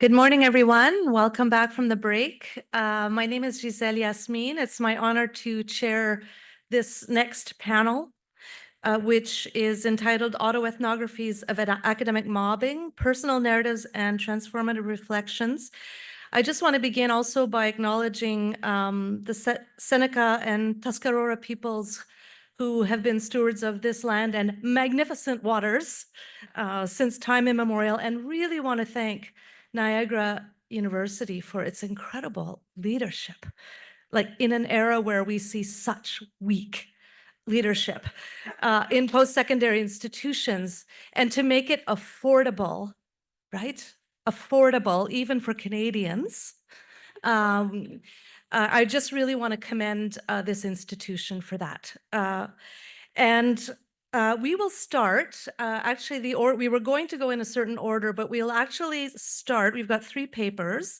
Good morning, everyone. Welcome back from the break. My name is Gisèle Yasmeen. It's my honor to chair this next panel, which is entitled Autoethnographies of Academic Mobbing, Personal Narratives and Transformative Reflections. I just want to begin also by acknowledging the Seneca and Tuscarora peoples who have been stewards of this land and magnificent waters since time immemorial, and really want to thank Niagara University for its incredible leadership, like in an era where we see such weak leadership in post-secondary institutions, and to make it affordable, right? Affordable, even for Canadians. I just really want to commend this institution for that. We will start, actually, we were going to go in a certain order, but we'll actually start, we've got 3 papers.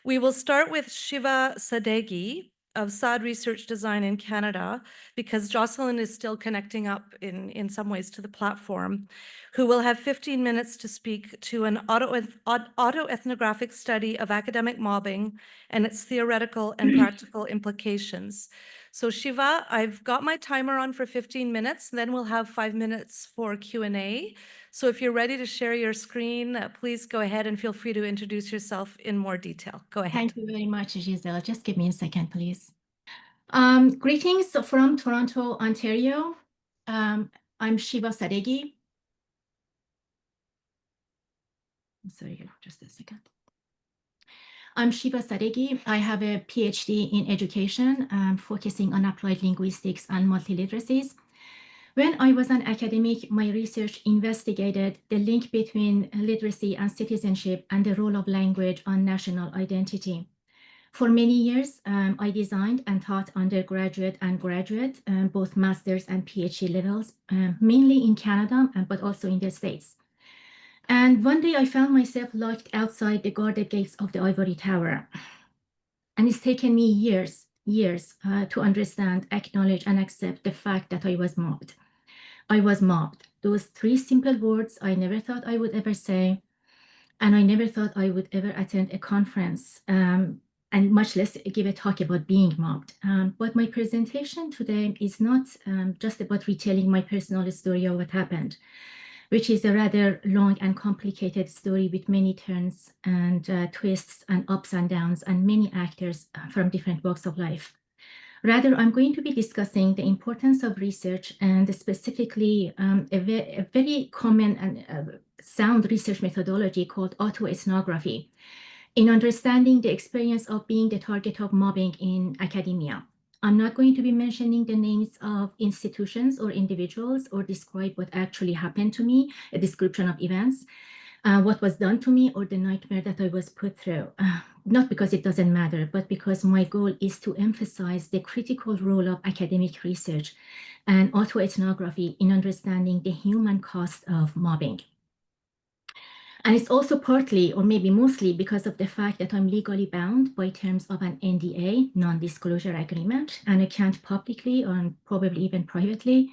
We will start with Shiva Sadeghi of SAD Research Design in Canada, because Jocelynne is still connecting up in some ways to the platform, who will have 15 minutes to speak to an autoethnographic study of academic mobbing and its theoretical and practical implications. So Shiva, I've got my timer on for 15 minutes, then we'll have 5 minutes for Q&A. So if you're ready to share your screen, please go ahead and feel free to introduce yourself in more detail. Go ahead. Thank you very much, Gisèle. Just give me a second, please. Greetings from Toronto, Ontario. I'm Shiva Sadeghi. I'm sorry, just a second. I'm Shiva Sadeghi. I have a PhD in education, focusing on applied linguistics and multiliteracies. When I was an academic, my research investigated the link between literacy and citizenship and the role of language on national identity. For many years, I designed and taught undergraduate and graduate, both master's and PhD levels, mainly in Canada, but also in the States. And one day I found myself locked outside the guarded gates of the Ivory Tower. And it's taken me years to understand, acknowledge, and accept the fact that I was mobbed. I was mobbed. Those 3 simple words I never thought I would ever say, and I never thought I would ever attend a conference, and much less give a talk about being mobbed. But my presentation today is not just about retelling my personal story of what happened, which is a rather long and complicated story with many turns and twists and ups and downs and many actors from different walks of life. Rather, I'm going to be discussing the importance of research and specifically a very common and sound research methodology called autoethnography in understanding the experience of being the target of mobbing in academia. I'm not going to be mentioning the names of institutions or individuals or describe what actually happened to me, a description of events, what was done to me, or the nightmare that I was put through. Not because it doesn't matter, but because my goal is to emphasize the critical role of academic research and autoethnography in understanding the human cost of mobbing. And it's also partly, or maybe mostly, because of the fact that I'm legally bound by terms of an NDA, non-disclosure agreement, and I can't publicly or probably even privately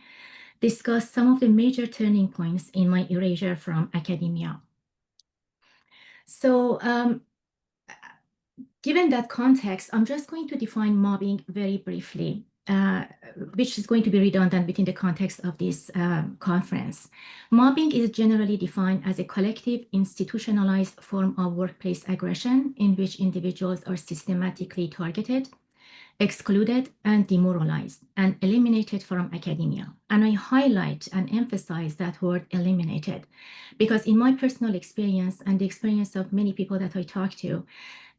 discuss some of the major turning points in my erasure from academia. So given that context, I'm just going to define mobbing very briefly, which is going to be redundant within the context of this conference. Mobbing is generally defined as a collective, institutionalized form of workplace aggression in which individuals are systematically targeted, excluded, and demoralized, and eliminated from academia. And I highlight and emphasize that word eliminated, because in my personal experience and the experience of many people that I talk to,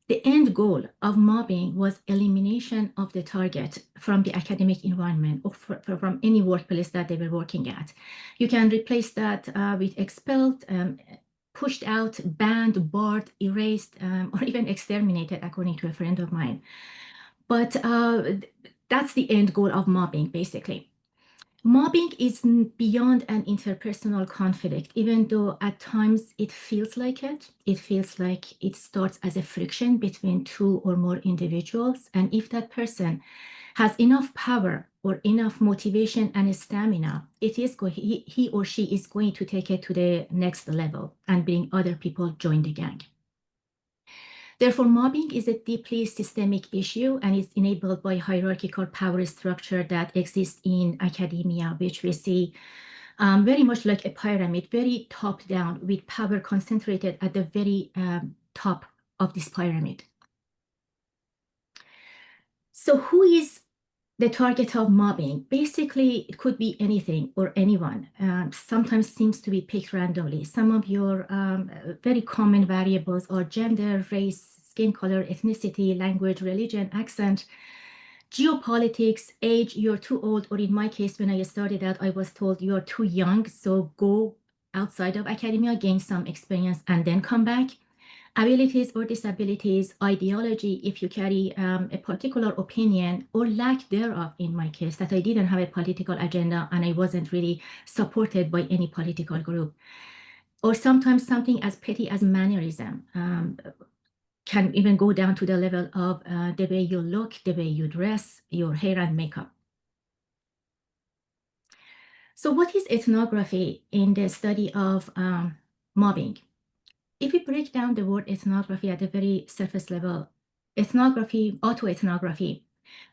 the end goal of mobbing was elimination of the target from the academic environment or from any workplace that they were working at. You can replace that with expelled, pushed out, banned, barred, erased, or even exterminated, according to a friend of mine. But that's the end goal of mobbing, basically. Mobbing is beyond an interpersonal conflict, even though at times it feels like it. It feels like it starts as a friction between 2 or more individuals. And if that person has enough power or enough motivation and stamina, he or she is going to take it to the next level and bring other people join the gang. Therefore, mobbing is a deeply systemic issue and is enabled by hierarchical power structure that exists in academia, which we see very much like a pyramid, very top down, with power concentrated at the very top of this pyramid. So who is the target of mobbing? Basically, it could be anything or anyone. Sometimes seems to be picked randomly. Some of your very common variables are gender, race, skin color, ethnicity, language, religion, accent, geopolitics, age, you're too old, or in my case, when I started out, I was told you're too young, so go outside of academia, gain some experience, and then come back. Abilities or disabilities, ideology, if you carry a particular opinion or lack thereof, in my case, that I didn't have a political agenda and I wasn't really supported by any political group. Or sometimes something as petty as mannerism can even go down to the level of the way you look, the way you dress, your hair and makeup. So what is ethnography in the study of mobbing? If we break down the word ethnography at a very surface level, ethnography, autoethnography.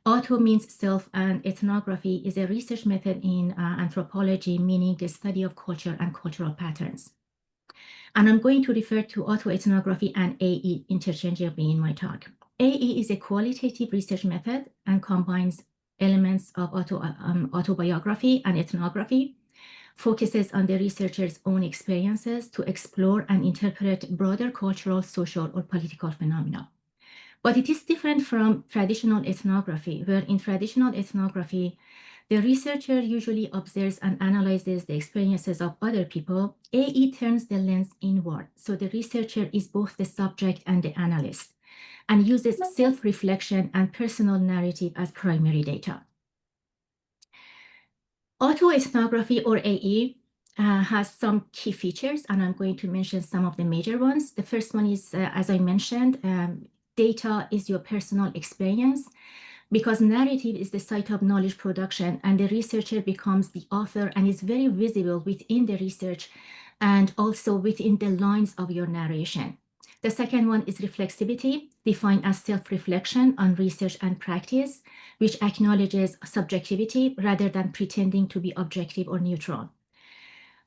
Auto means self, and ethnography is a research method in anthropology, meaning the study of culture and cultural patterns. And I'm going to refer to autoethnography and AE interchangeably in my talk. AE is a qualitative research method and combines elements of autobiography and ethnography, focuses on the researcher's own experiences to explore and interpret broader cultural, social, or political phenomena. But it is different from traditional ethnography, where in traditional ethnography, the researcher usually observes and analyzes the experiences of other people. AE turns the lens inward, so the researcher is both the subject and the analyst, and uses self-reflection and personal narrative as primary data. Autoethnography, or AE, has some key features, and I'm going to mention some of the major ones. The first one is, as I mentioned, data is your personal experience, because narrative is the site of knowledge production, and the researcher becomes the author and is very visible within the research and also within the lines of your narration. The second one is reflexivity, defined as self-reflection on research and practice, which acknowledges subjectivity rather than pretending to be objective or neutral.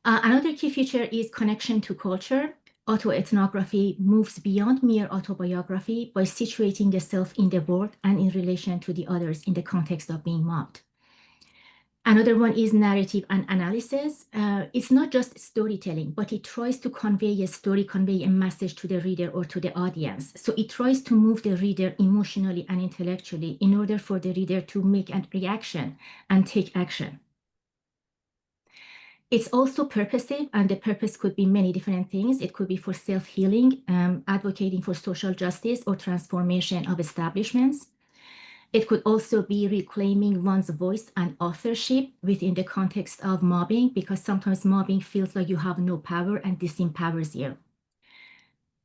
Another key feature is connection to culture. Autoethnography moves beyond mere autobiography by situating the self in the world and in relation to the others in the context of being mobbed. Another one is narrative and analysis. It's not just storytelling, but it tries to convey a story, convey a message to the reader or to the audience. So it tries to move the reader emotionally and intellectually in order for the reader to make a reaction and take action. It's also purposive, and the purpose could be many different things. It could be for self-healing, advocating for social justice or transformation of establishments. It could also be reclaiming one's voice and authorship within the context of mobbing, because sometimes mobbing feels like you have no power and disempowers you.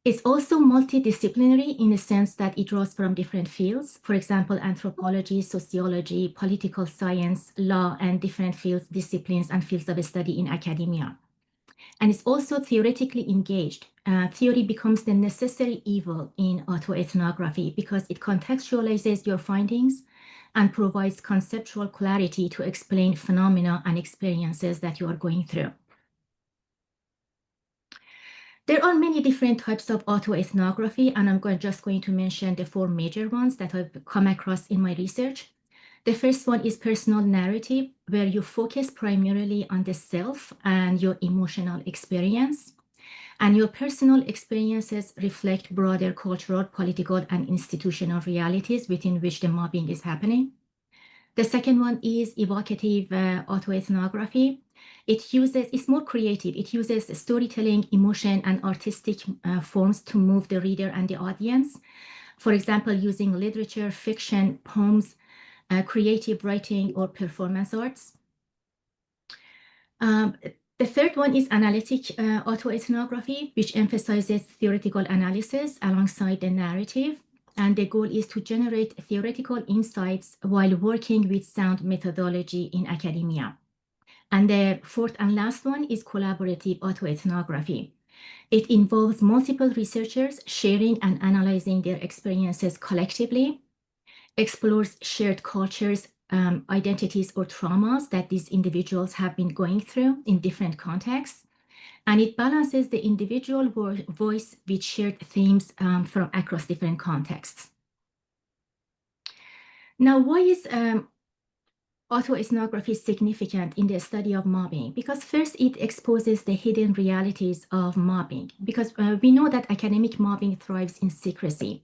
It's also multidisciplinary in the sense that it draws from different fields, for example, anthropology, sociology, political science, law, and different fields, disciplines, and fields of study in academia. And it's also theoretically engaged. Theory becomes the necessary evil in autoethnography because it contextualizes your findings and provides conceptual clarity to explain phenomena and experiences that you are going through. There are many different types of autoethnography, and I'm just going to mention the four major ones that I've come across in my research. The first one is personal narrative, where you focus primarily on the self and your emotional experience. And your personal experiences reflect broader cultural, political, and institutional realities within which the mobbing is happening. The second one is evocative autoethnography. It's more creative. It uses storytelling, emotion, and artistic forms to move the reader and the audience. For example, using literature, fiction, poems, creative writing, or performance arts. The third one is analytic autoethnography, which emphasizes theoretical analysis alongside the narrative. And the goal is to generate theoretical insights while working with sound methodology in academia. And the fourth and last one is collaborative autoethnography, It involves multiple researchers sharing and analyzing their experiences collectively, explores shared cultures, identities, or traumas that these individuals have been going through in different contexts, and it balances the individual voice with shared themes from across different contexts. Now, why is autoethnography is significant in the study of mobbing? Because first, it exposes the hidden realities of mobbing, because we know that academic mobbing thrives in secrecy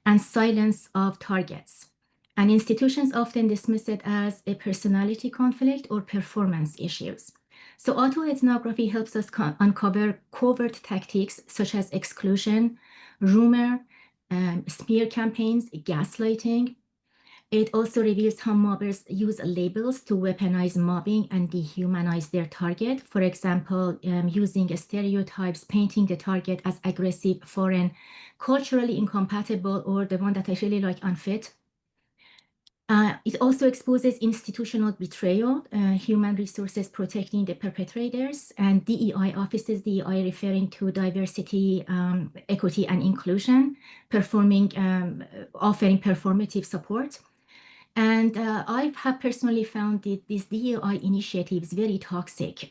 and silence of targets. And institutions often dismiss it as a personality conflict or performance issues. So autoethnography helps us uncover covert tactics such as exclusion, rumor, smear campaigns, gaslighting. It also reveals how mobbers use labels to weaponize mobbing and dehumanize their target. For example, using stereotypes, painting the target as aggressive, foreign, culturally incompatible, or the one that I really like, unfit. It also exposes institutional betrayal, human resources protecting the perpetrators, and DEI offices, DEI referring to diversity, equity, and inclusion, offering performative support. And I have personally found these DEI initiatives very toxic,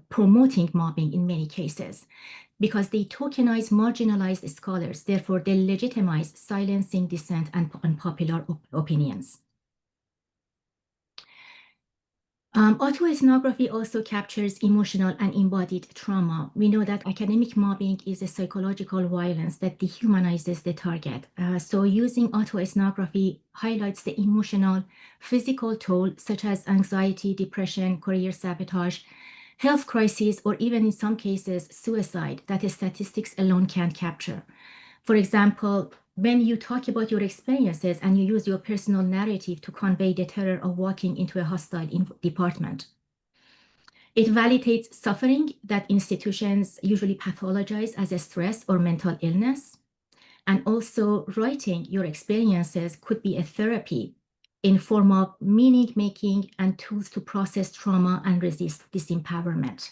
promoting mobbing in many cases, because they tokenize marginalized scholars. Therefore, they legitimize silencing dissent and unpopular opinions. Autoethnography also captures emotional and embodied trauma. We know that academic mobbing is a psychological violence that dehumanizes the target. So using autoethnography highlights the emotional, physical toll, such as anxiety, depression, career sabotage, health crises, or even in some cases, suicide, that statistics alone can't capture. For example, when you talk about your experiences and you use your personal narrative to convey the terror of walking into a hostile department. It validates suffering that institutions usually pathologize as a stress or mental illness. And also writing your experiences could be a therapy in form of meaning making and tools to process trauma and resist disempowerment.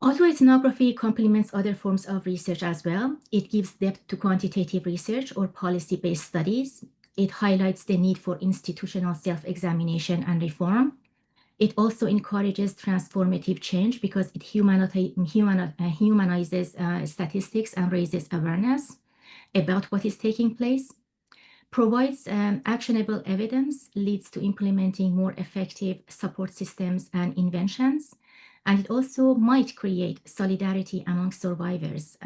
Autoethnography complements other forms of research as well. It gives depth to quantitative research or policy-based studies. It highlights the need for institutional self-examination and reform. It also encourages transformative change because it humanizes statistics and raises awareness about what is taking place, provides actionable evidence, leads to implementing more effective support systems and inventions. And it also might create solidarity among survivors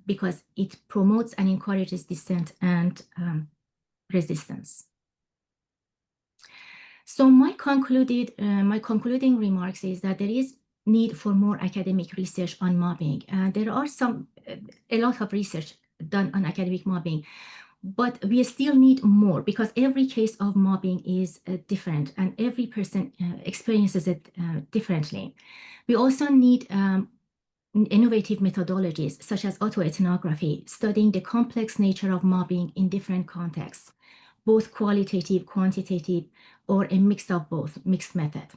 because it promotes and encourages dissent and resistance. So my concluding remarks is that there is need for more academic research on mobbing. There are a lot of research done on academic mobbing, but we still need more because every case of mobbing is different and every person experiences it differently. We also need innovative methodologies such as autoethnography, studying the complex nature of mobbing in different contexts, both qualitative, quantitative, or a mix of both, mixed method.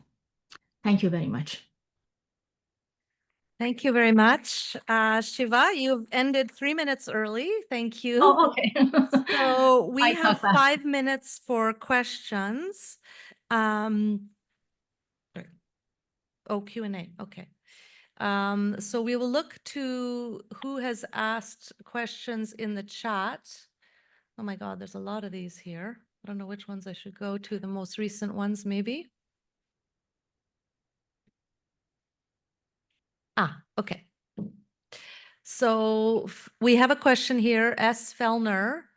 Thank you very much. Thank you very much. Shiva, you've ended 3 minutes early. Thank you. Oh, okay. So we I have thought that. 5 minutes for questions. Q&A. Okay. So we will look to who has asked questions in the chat. Oh my God, there's a lot of these here. I don't know which ones I should go to, the most recent ones maybe. Okay. So we have a question here, S. Fellner.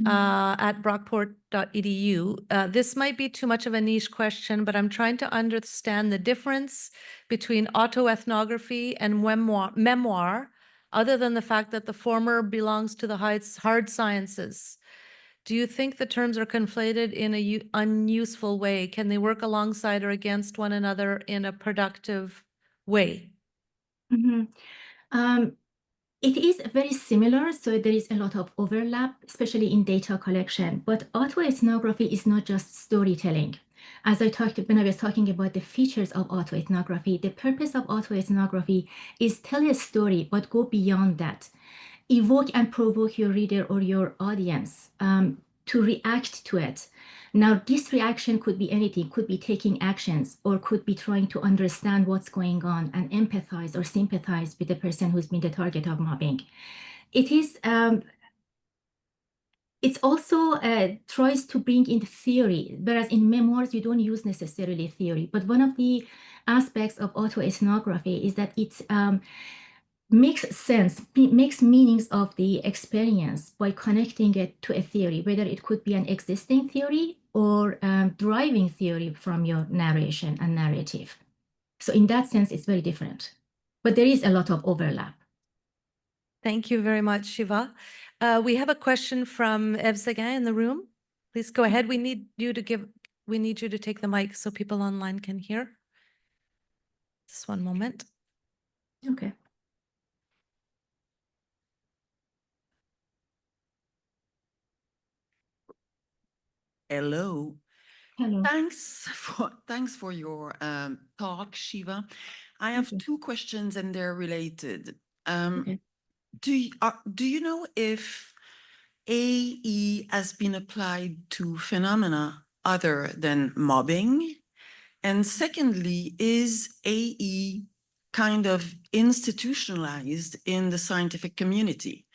At brockport.edu. This might be too much of a niche question, but I'm trying to understand the difference between autoethnography and memoir, other than the fact that the former belongs to the hard sciences. Do you think the terms are conflated in an unuseful way? Can they work alongside or against one another in a productive way? It is very similar, so there is a lot of overlap, especially in data collection. But autoethnography is not just storytelling. As I talked when I was talking about the features of autoethnography, the purpose of autoethnography is tell a story, but go beyond that. Evoke and provoke your reader or your audience to react to it. Now, this reaction could be anything, could be taking actions, or could be trying to understand what's going on and empathize or sympathize with the person who's been the target of mobbing. It is it's also tries to bring in theory, whereas in memoirs, you don't use necessarily theory. But one of the aspects of autoethnography is that it makes sense, makes meanings of the experience by connecting it to a theory, whether it could be an existing theory or driving theory from your narration and narrative. So in that sense, it's very different. But there is a lot of overlap. Thank you very much, Shiva. We have a question from Evzega in the room. Please go ahead. We need you to take the mic so people online can hear. Just one moment. Okay. Hello. Hello. Thanks for your talk, Shiva. I have two questions and they're related. Okay. Do you know if AE has been applied to phenomena other than mobbing? And secondly, is AE kind of institutionalized in the scientific community?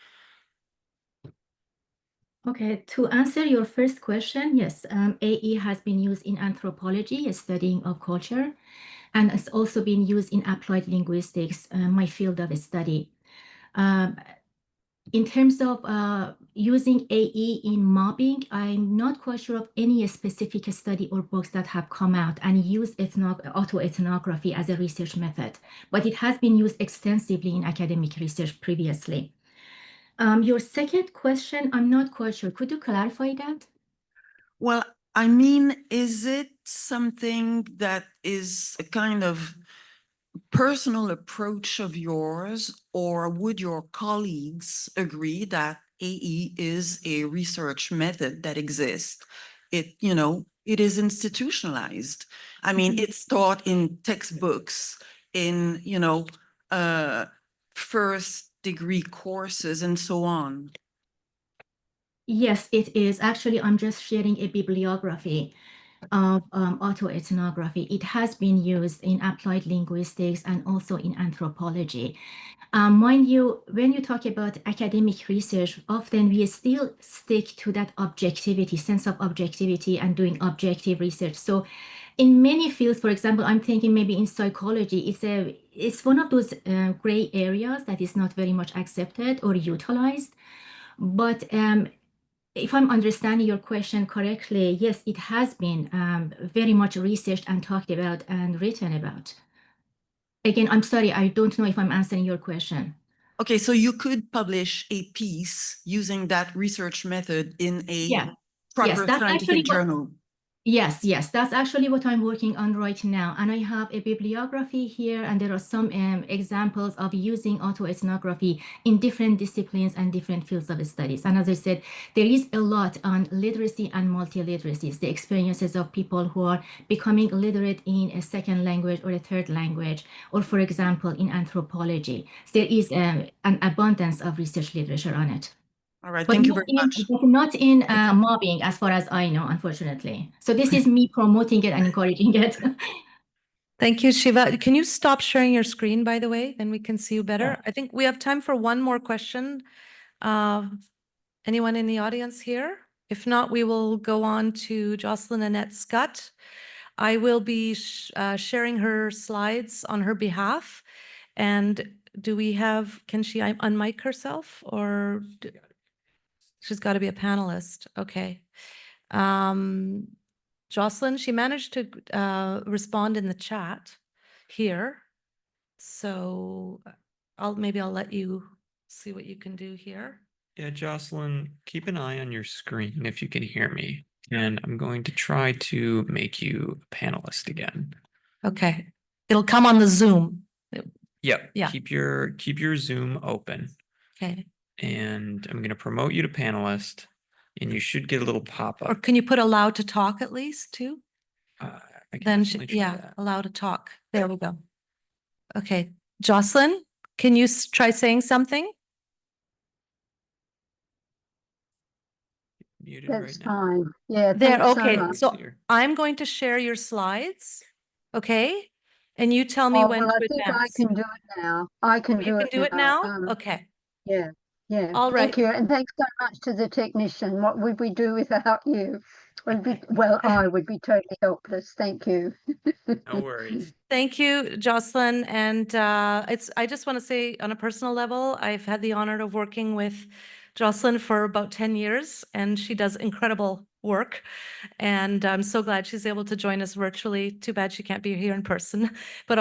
Okay, to answer your first question, yes, AE has been used in anthropology, a studying of culture, and it's also been used in applied linguistics, my field of study. In terms of using AE in mobbing, I'm not quite sure of any specific study or books that have come out and use autoethnography as a research method, but it has been used extensively in academic research previously. Your second question, I'm not quite sure. Could you clarify that? Well, I mean, is it something that is a kind of personal approach of yours, or would your colleagues agree that AE is a research method that exists? It is institutionalized. I mean, it's taught in textbooks, in, first degree courses and so on. Yes, it is. Actually, I'm just sharing a bibliography of autoethnography. It has been used in applied linguistics and also in anthropology. Mind you, when you talk about academic research, often we still stick to that objectivity, sense of objectivity and doing objective research. So in many fields, for example, I'm thinking maybe in psychology, it's one of those gray areas that is not very much accepted or utilized. But if I'm understanding your question correctly, yes, it has been very much researched and talked about and written about. Again, I'm sorry, I don't know if I'm answering your question. Okay, so you could publish a piece using that research method in a proper That's scientific actually journal. Yes, that's actually what I'm working on right now. And I have a bibliography here, and there are some examples of using autoethnography in different disciplines and different fields of studies. And as I said, there is a lot on literacy and multiliteracies, the experiences of people who are becoming literate in a second language or a third language, or for example, in anthropology. So there is an abundance of research literature on it. All right, But thank you very much. but not in mobbing, as far as I know, unfortunately. So this is me promoting it and encouraging it. Thank you, Shiva. Can you stop sharing your screen, by the way? Then we can see you better. I think we have time for one more question. Anyone in the audience here? If not, we will go on to Jocelynne Annette Scutt. I will be sharing her slides on her behalf. And can she unmic herself, or she's got to be a panelist? Okay. Jocelynne, she managed to respond in the chat here. So maybe I'll let you see what you can do here. Yeah, Jocelynne, keep an eye on your screen if you can hear me. And I'm going to try to make you a panelist again. Okay. It'll come on the Zoom. Yep. Yeah. Keep your Zoom open. Okay. And I'm going to promote you to panelist, and you should get a little Or pop-up. can you put allowed to talk at least too? I can Then, definitely try yeah, that. allow to talk. There we go. Okay, Jocelyn, can you try saying something? Muted right That's now. fine. Yeah, There, thanks so okay, much. so Clear. I'm going to share your slides, okay? And you tell me Oh, when well, I to think I advance. can do it now. I can You do can it do it now. now? Okay, Yeah, yeah. all right. Thank you. And thanks so much to the technician. What would we do without you? Well, I would be totally helpless. Thank you. No worries. Thank you, Jocelyn. And I just want to say on a personal level, I've had the honor of working with Jocelyn for about 10 years, and she does incredible work. And I'm so glad she's able to join us virtually. Too bad she can't be here in person. But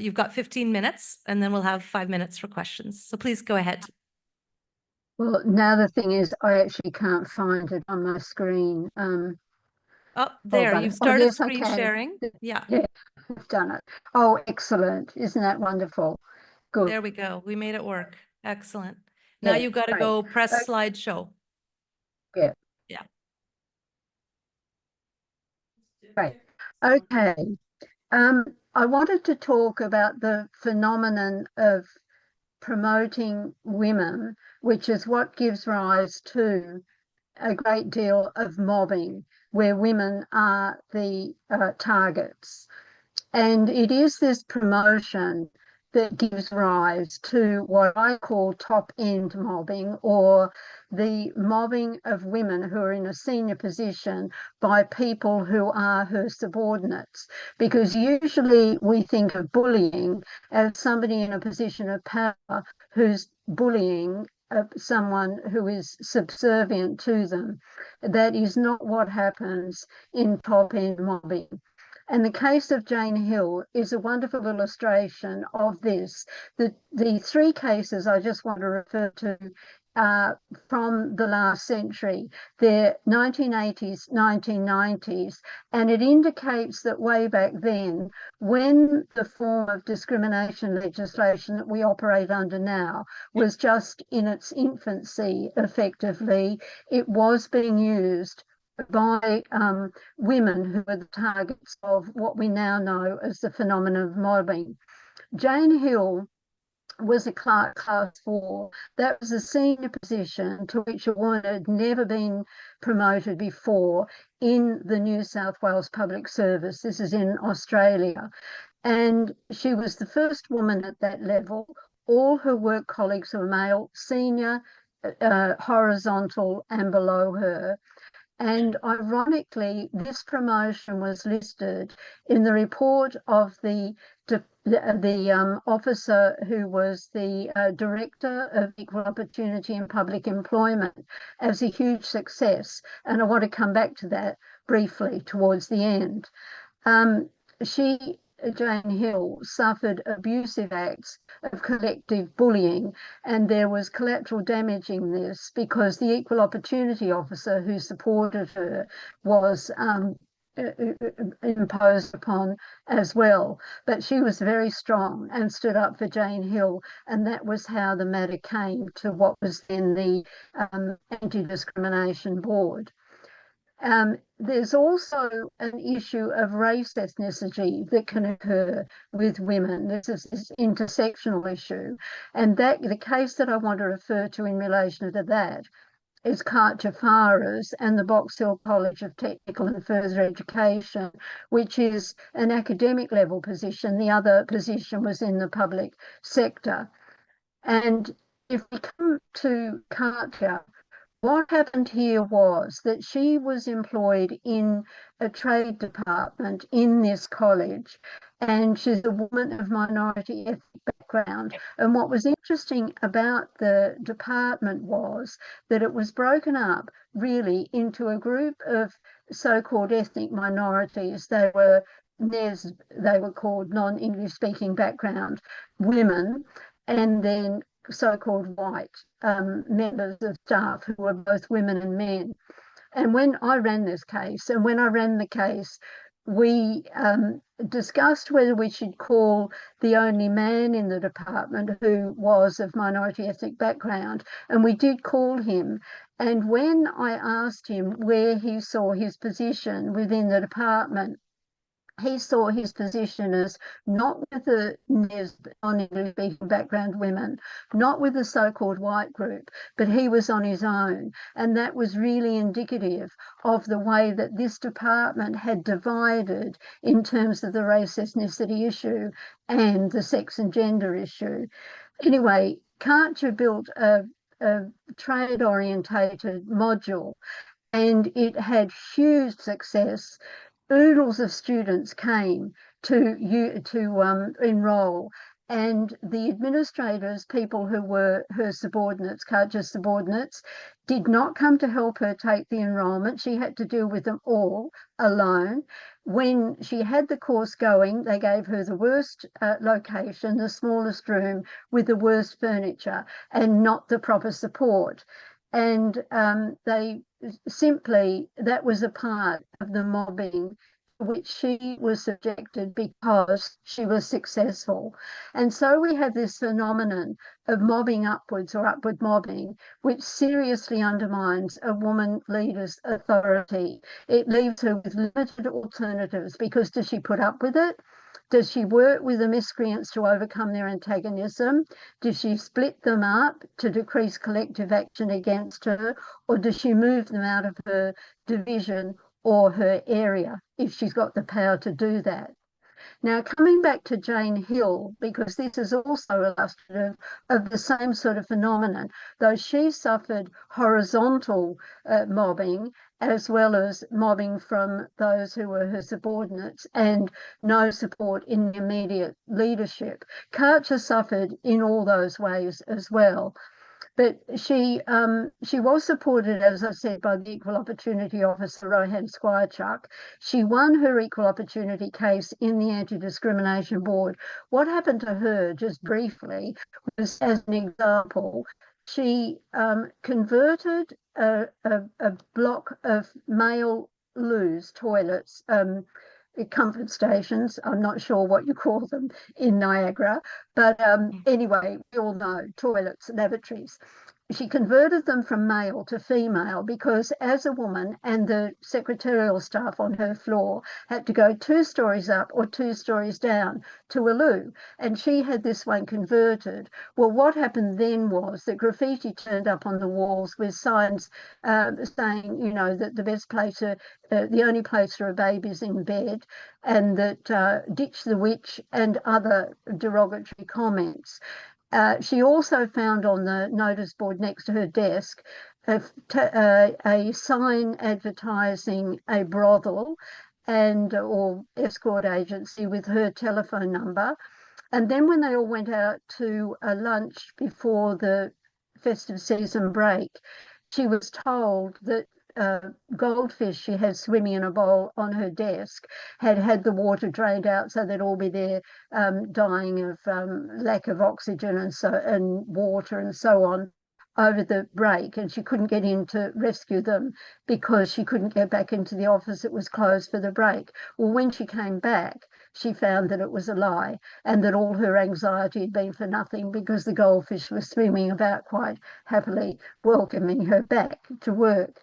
you've got 15 minutes, and then we'll have 5 minutes for questions. So please go ahead. Well, now the thing is, I actually can't find it on my screen. Oh, there, but you've oh, started yes, screen okay. sharing. Yeah, Yeah, I've done it. Oh, excellent. Isn't that wonderful? Good. there we go. We made it work. Excellent. Now Yeah, you've got to great. go press slideshow. Yeah. Yeah. Great. Okay. I wanted to talk about the phenomenon of promoting women, which is what gives rise to a great deal of mobbing, where women are the targets. And it is this promotion that gives rise to what I call top-end mobbing, or the mobbing of women who are in a senior position by people who are her subordinates. Because usually we think of bullying as somebody in a position of power who's bullying someone who is subservient to them. That is not what happens in top-end mobbing. And the case of Jane Hill is a wonderful illustration of this. The three cases I just want to refer to from the last century. They're 1980s, 1990s, and it indicates that way back then, when the form of discrimination legislation that we operate under now was just in its infancy, effectively, it was being used by women who were the targets of what we now know as the phenomenon of mobbing. Jane Hill was a clerk class 4. That was a senior position to which a woman had never been promoted before in the New South Wales Public Service. This is in Australia. And she was the first woman at that level. All her work colleagues were male, senior, horizontal, and below her. And ironically, this promotion was listed in the report of the officer who was the Director of Equal Opportunity in Public Employment as a huge success. And I want to come back to that briefly towards the end. Jane Hill, suffered abusive acts of collective bullying, and there was collateral damage in this because the equal opportunity officer who supported her was imposed upon as well. But she was very strong and stood up for Jane Hill, and that was how the matter came to what was then the Anti-Discrimination Board. There's also an issue of race ethnicity that can occur with women. This is this intersectional issue. And that the case that I want to refer to in relation to that is Kart and the Box Hill College of Technical and Further Education, which is an academic level position. The other position was in the public sector. And if we come to Kart, what happened here was that she was employed in a trade department in this college, and she's a woman of minority ethnic background. And what was interesting about the department was that it was broken up really into a group of so-called ethnic minorities. They were called non-English speaking background women, and then so-called white members of staff who were both women and men. And when I ran this case, and when I ran the case we discussed whether we should call the only man in the department who was of minority ethnic background, and we did call him. And when I asked him where he saw his position within the department, he saw his position as not with the non-English speaking background women, not with the so-called white group, but he was on his own. And that was really indicative of the way that this department had divided in terms of the race ethnicity issue and the sex and gender issue. Anyway, Karcher built a trade orientated module, and it had huge success. Oodles of students came to enroll, and the administrators, people who were her subordinates, Karcher's subordinates, did not come to help her take the enrolment. She had to deal with them all alone. When she had the course going, they gave her the worst location, the smallest room with the worst furniture, and not the proper support. And they simply, that was a part of the mobbing to which she was subjected because she was successful. And so we have this phenomenon of mobbing upwards or upward mobbing, which seriously undermines a woman leader's authority. It leaves her with limited alternatives, because does she put up with it? Does she work with the miscreants to overcome their antagonism? Does she split them up to decrease collective action against her? Or does she move them out of her division or her area if she's got the power to do that? Now, coming back to Jane Hill, because this is also illustrative of the same sort of phenomenon, though she suffered horizontal mobbing as well as mobbing from those who were her subordinates and no support in the immediate leadership. Karcher suffered in all those ways as well. But she was supported, as I said, by the Equal Opportunity Officer, Rohan Squirechuk. She won her equal opportunity case in the Anti-Discrimination Board. What happened to her, just briefly, was, as an example, she converted a block of male loos, toilets, comfort stations. I'm not sure what you call them in Niagara, but anyway, we all know toilets, lavatories. She converted them from male to female because, as a woman, and the secretarial staff on her floor had to go 2 stories up or 2 stories down to a loo, and she had this one converted. Well, what happened then was that graffiti turned up on the walls with signs saying, you know, that the best place, the only place for a baby is in bed, and that ditch the witch, and other derogatory comments. She also found on the notice board next to her desk a sign advertising a brothel or escort agency with her telephone number. And then when they all went out to a lunch before the festive season break, she was told that goldfish she had swimming in a bowl on her desk had had the water drained out, so they'd all be there dying of lack of oxygen and water and so on over the break, and she couldn't get in to rescue them because she couldn't get back into the office. It was closed for the break. Well, when she came back, she found that it was a lie, and that all her anxiety had been for nothing, because the goldfish were swimming about quite happily, welcoming her back to work.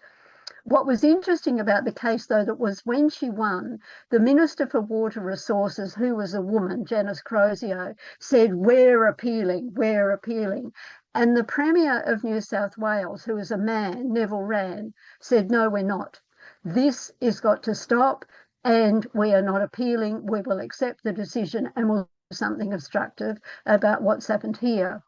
What was interesting about the case, though, that was when she won, the Minister for Water Resources, who was a woman, Janice Crozio, said, "We're appealing, we're appealing." And the Premier of New South Wales, who was a man, Neville Wran, said, "No, we're not. This has got to stop, and we are not appealing. We will accept the decision and we'll do something obstructive about what's happened here."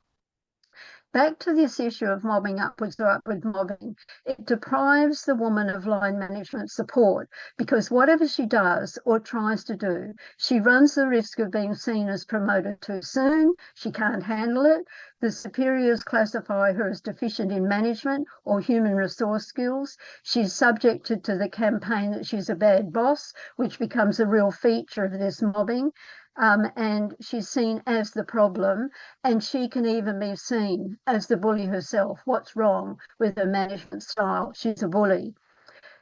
Back to this issue of mobbing upwards or upward mobbing, it deprives the woman of line management support, because whatever she does or tries to do, she runs the risk of being seen as promoted too soon. She can't handle it. The superiors classify her as deficient in management or human resource skills. She's subjected to the campaign that she's a bad boss, which becomes a real feature of this mobbing. And she's seen as the problem, and she can even be seen as the bully herself. What's wrong with her management style? She's a bully.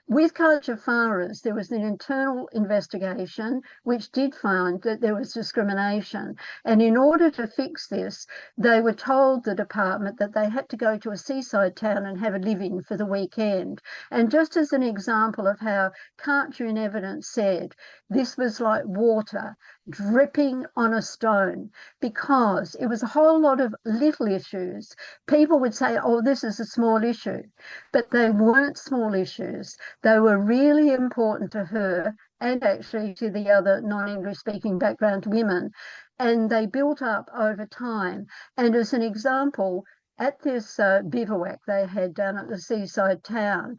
With culture farers, there was an internal investigation which did find that there was discrimination. And in order to fix this, they were told, the department, that they had to go to a seaside town and have a live-in for the weekend. And just as an example of how culture in evidence said, this was like water dripping on a stone, because it was a whole lot of little issues. People would say, oh, this is a small issue, but they weren't small issues. They were really important to her and actually to the other non-English speaking background women. And they built up over time. And as an example, at this bivouac they had down at the seaside town,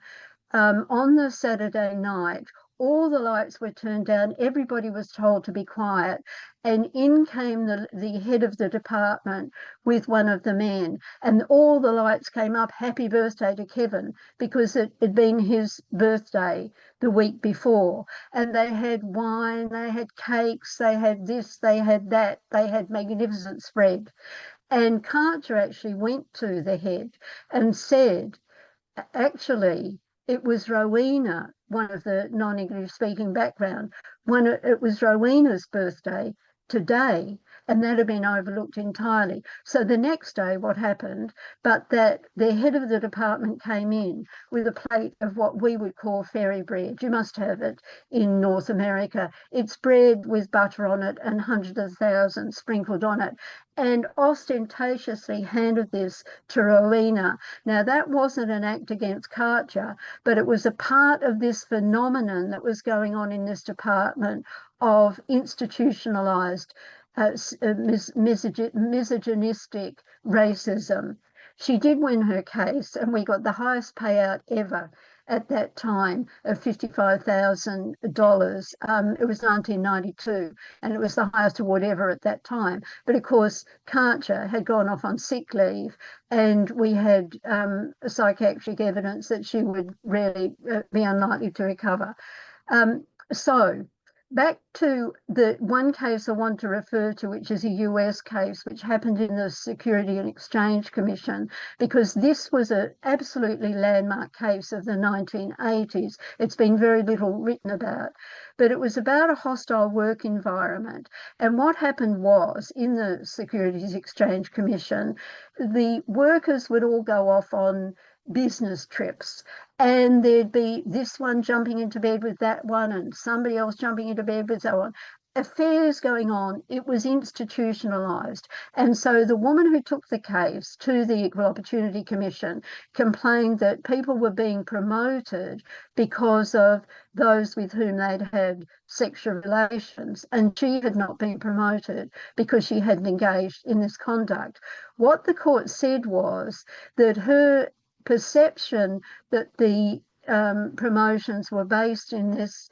on the Saturday night, all the lights were turned down. Everybody was told to be quiet. And in came the head of the department with one of the men. And all the lights came up, happy birthday to Kevin, because it had been his birthday the week before. And they had wine, they had cakes, they had this, they had that, they had magnificent spread. And Carter actually went to the head and said, actually, it was Rowena, one of the non-English speaking background, when it was Rowena's birthday today, and that had been overlooked entirely. So the next day, what happened, but that the head of the department came in with a plate of what we would call fairy bread. You must have it in North America. It's bread with butter on it and hundreds of thousands sprinkled on it, and ostentatiously handed this to Rowena. Now, that wasn't an act against culture, but it was a part of this phenomenon that was going on in this department of institutionalized misogynistic racism. She did win her case, and we got the highest payout ever at that time of $55,000. It was 1992, and it was the highest award ever at that time. But of course, Karcher had gone off on sick leave, and we had psychiatric evidence that she would really be unlikely to recover. So back to the one case I want to refer to, which is a US case, which happened in the Security and Exchange Commission, because this was an absolutely landmark case of the 1980s. It's been very little written about, but it was about a hostile work environment. And what happened was, in the Securities Exchange Commission, the workers would all go off on business trips, and there'd be this one jumping into bed with that one and somebody else jumping into bed with so on. Affairs going on. It was institutionalized. And so the woman who took the case to the Equal Opportunity Commission complained that people were being promoted because of those with whom they'd had sexual relations, and she had not been promoted because she hadn't engaged in this conduct. What the court said was that her perception that the promotions were based in this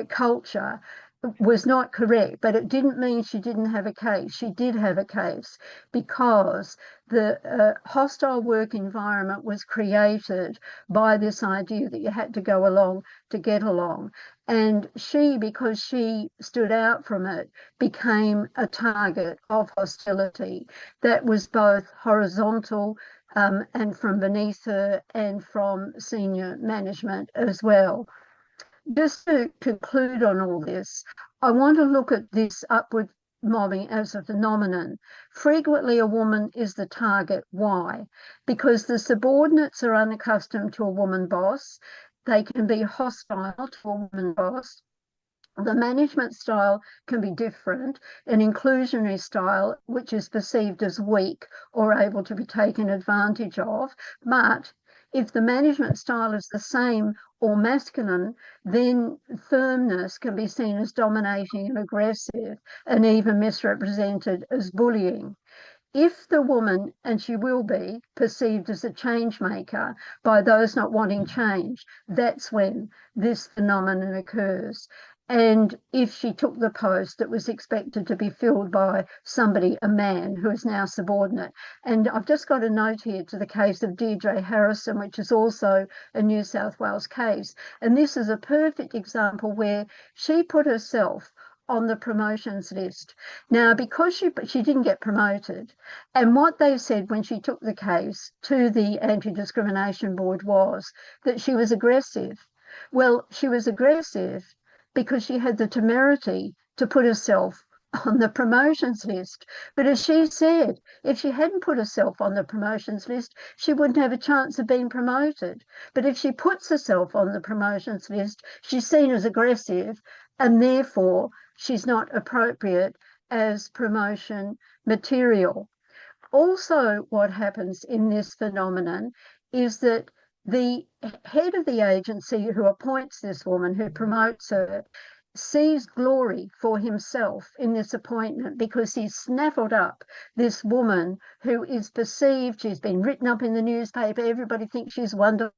culture was not correct, but it didn't mean she didn't have a case. She did have a case, because the hostile work environment was created by this idea that you had to go along to get along. And she, because she stood out from it, became a target of hostility that was both horizontal and from beneath her and from senior management as well. Just to conclude on all this, I want to look at this upward mobbing as a phenomenon. Frequently, a woman is the target. Why? Because the subordinates are unaccustomed to a woman boss. They can be hostile to a woman boss. The management style can be different, an inclusionary style, which is perceived as weak or able to be taken advantage of. But if the management style is the same or masculine, then firmness can be seen as dominating and aggressive, and even misrepresented as bullying. If the woman, and she will be, perceived as a change maker by those not wanting change, that's when this phenomenon occurs. And if she took the post that was expected to be filled by somebody, a man, who is now subordinate. And I've just got a note here to the case of Deirdre Harrison, which is also a New South Wales case. And this is a perfect example where she put herself on the promotions list. Now, because she didn't get promoted, and what they said when she took the case to the Anti-Discrimination Board was that she was aggressive. Well, she was aggressive because she had the temerity to put herself on the promotions list. But as she said, if she hadn't put herself on the promotions list, she wouldn't have a chance of being promoted. But if she puts herself on the promotions list, she's seen as aggressive, and therefore she's not appropriate as promotion material. Also, what happens in this phenomenon is that the head of the agency who appoints this woman, who promotes her, sees glory for himself in this appointment because he's snaffled up this woman who is perceived, she's been written up in the newspaper, everybody thinks she's wonderful,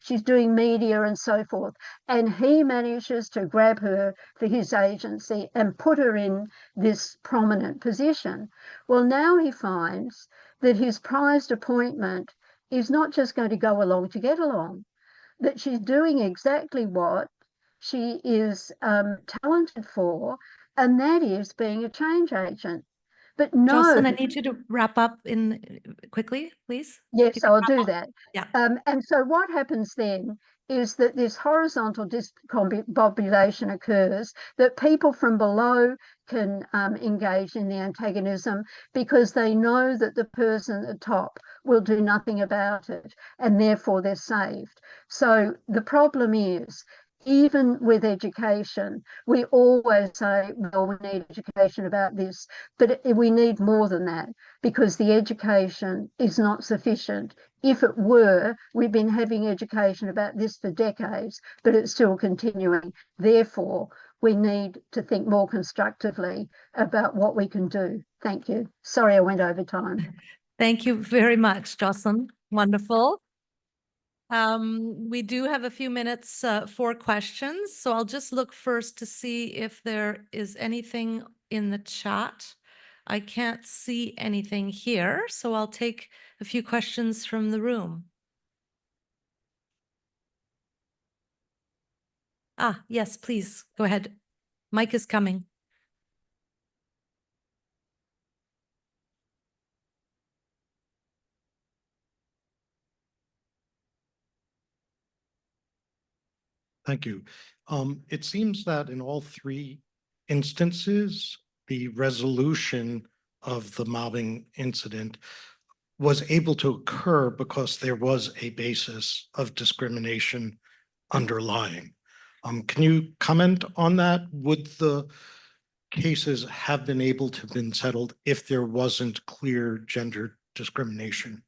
she's doing media and so forth. And he manages to grab her for his agency and put her in this prominent position. Well, now he finds that his prized appointment is not just going to go along to get along, that she's doing exactly what she is talented for, and that is being a change agent. But no, Jocelyn, I need you to wrap up in quickly, please. yes, You can I'll wrap do up. that. Yeah. And so what happens then is that this horizontal discombobulation occurs, that people from below can engage in the antagonism because they know that the person at the top will do nothing about it, and therefore they're saved. So the problem is, even with education, we always say, well, we need education about this, but we need more than that, because the education is not sufficient. If it were, we've been having education about this for decades, but it's still continuing. Therefore, we need to think more constructively about what we can do. Thank you. Sorry, I went over time. Thank you very much, Jocelyn. Wonderful. We do have a few minutes for questions, so I'll just look first to see if there is anything in the chat. I can't see anything here, so I'll take a few questions from the room. Ah, yes, please, go ahead. Mike is coming. Thank you. It seems that in all three instances, the resolution of the mobbing incident was able to occur because there was a basis of discrimination underlying. Can you comment on that? Would the cases have been able to have been settled if there wasn't clear gender discrimination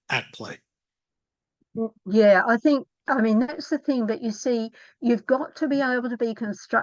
at play? Yeah, I mean, that's the thing that you see, you've got to be able to be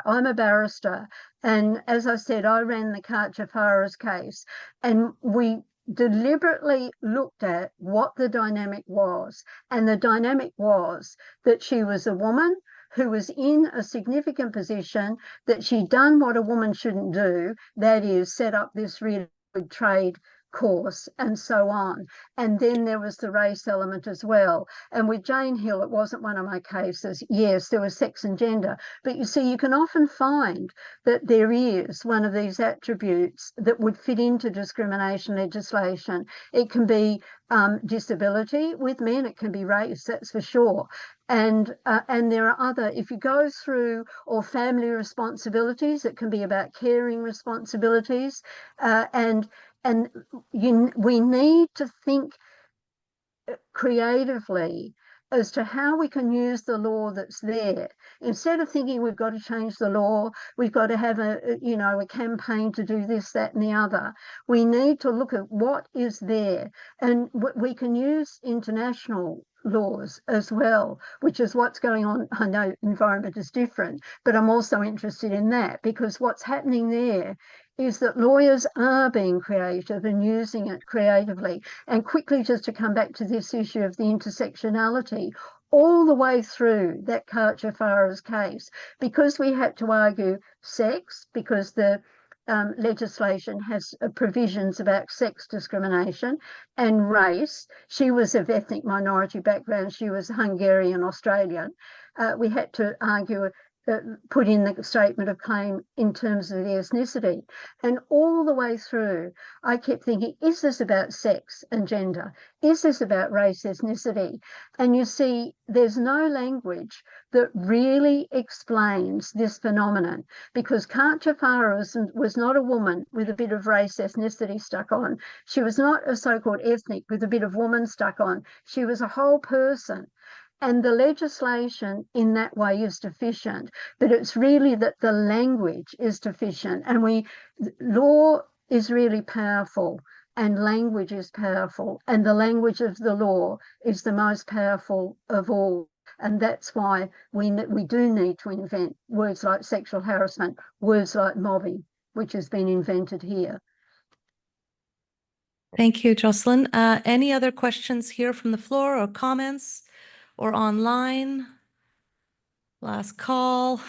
I'm a barrister, and as I said, I ran the Karcher-Farah's case, and we deliberately looked at what the dynamic was, and the dynamic was that she was a woman who was in a significant position, that she'd done what a woman shouldn't do, that is set up this really good trade course and so on. And then there was the race element as well. And with Jane Hill, it wasn't one of my cases. Yes, there was sex and gender. But you see, you can often find that there is one of these attributes that would fit into discrimination legislation. It can be disability with men, it can be race, that's for sure. And there are other, if you go through, or family responsibilities, it can be about caring responsibilities, and we need to think creatively as to how we can use the law that's there. Instead of thinking we've got to change the law, we've got to have a campaign to do this, that, and the other. We need to look at what is there, and we can use international laws as well, which is what's going on. I know environment is different, but I'm also interested in that, because what's happening there is that lawyers are being creative and using it creatively. And quickly, just to come back to this issue of the intersectionality, all the way through that Karcher-Farah's case, because we had to argue sex, because the legislation has provisions about sex discrimination, and race. She was of ethnic minority background. She was Hungarian Australian. We had to argue put in the statement of claim in terms of the ethnicity. And all the way through, I kept thinking, is this about sex and gender? Is this about race, ethnicity? And you see, there's no language that really explains this phenomenon, because Jafara was not a woman with a bit of race, ethnicity stuck on. She was not a so-called ethnic with a bit of woman stuck on. She was a whole person. And the legislation in that way is deficient, but it's really that the language is deficient. And law is really powerful and language is powerful, and the language of the law is the most powerful of all. And that's why we do need to invent words like sexual harassment, words like mobbing, which has been invented here. Thank you, Jocelynne. Any other questions here from the floor or comments or online? Last call.